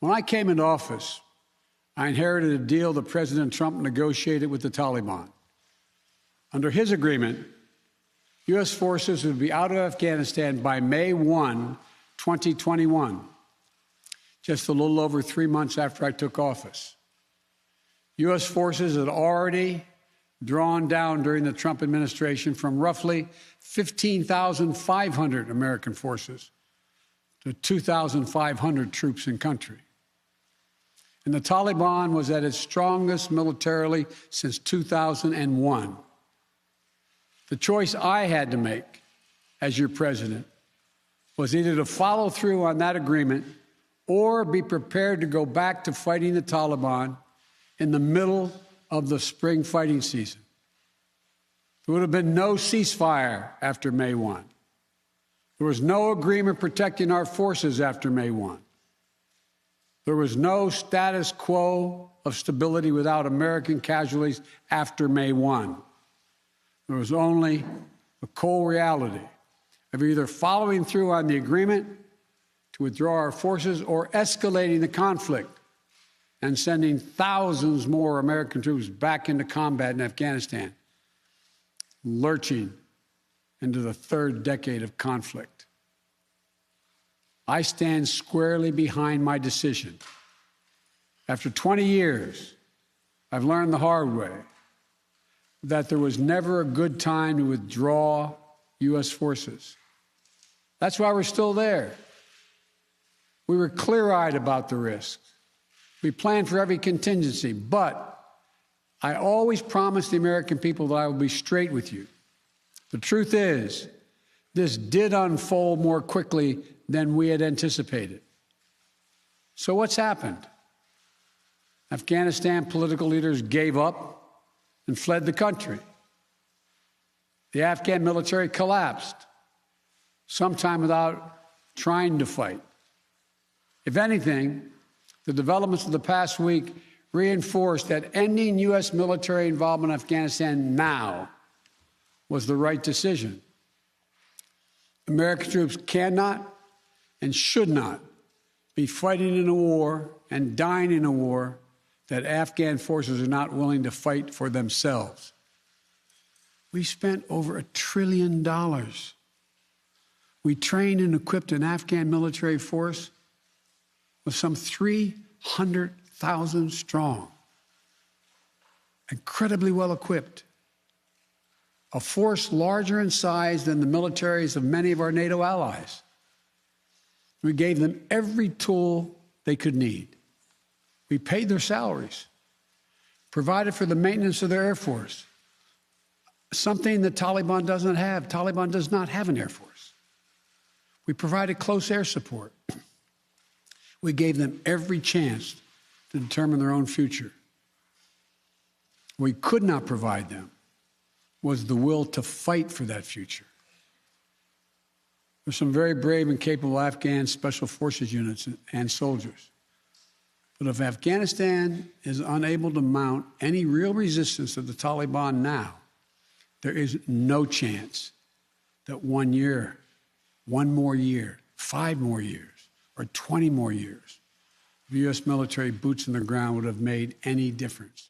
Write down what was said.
When I came into office, I inherited a deal that President Trump negotiated with the Taliban. Under his agreement, U.S. forces would be out of Afghanistan by May 1, 2021, just a little over 3 months after I took office. U.S. forces had already drawn down during the Trump administration from roughly 15,500 American forces to 2,500 troops in country. And the Taliban was at its strongest militarily since 2001. The choice I had to make as your president was either to follow through on that agreement or be prepared to go back to fighting the Taliban in the middle of the spring fighting season. There would have been no ceasefire after May 1. There was no agreement protecting our forces after May 1. There was no status quo of stability without American casualties after May 1. There was only the cold reality of either following through on the agreement to withdraw our forces or escalating the conflict and sending thousands more American troops back into combat in Afghanistan, lurching into the third decade of conflict. I stand squarely behind my decision. After 20 years, I've learned the hard way that there was never a good time to withdraw U.S. forces. That's why we're still there. We were clear-eyed about the risks. We planned for every contingency, but I always promised the American people that I would be straight with you. The truth is, this did unfold more quickly than we had anticipated. So what's happened? Afghanistan political leaders gave up and fled the country. The Afghan military collapsed, sometime without trying to fight. If anything, the developments of the past week reinforced that ending U.S. military involvement in Afghanistan now was the right decision. American troops cannot and should not be fighting in a war and dying in a war that Afghan forces are not willing to fight for themselves. We spent over $1 trillion. We trained and equipped an Afghan military force with some 300,000 strong, incredibly well equipped, a force larger in size than the militaries of many of our NATO allies. We gave them every tool they could need. We paid their salaries, provided for the maintenance of their Air Force, something the Taliban doesn't have. Taliban does not have an Air Force. We provided close air support. We gave them every chance to determine their own future. What we could not provide them was the will to fight for that future. There's some very brave and capable Afghan special forces units and soldiers. But if Afghanistan is unable to mount any real resistance to the Taliban now, there is no chance that 1 year, 1 more year, 5 more years, or 20 more years of U.S. military boots on the ground would have made any difference.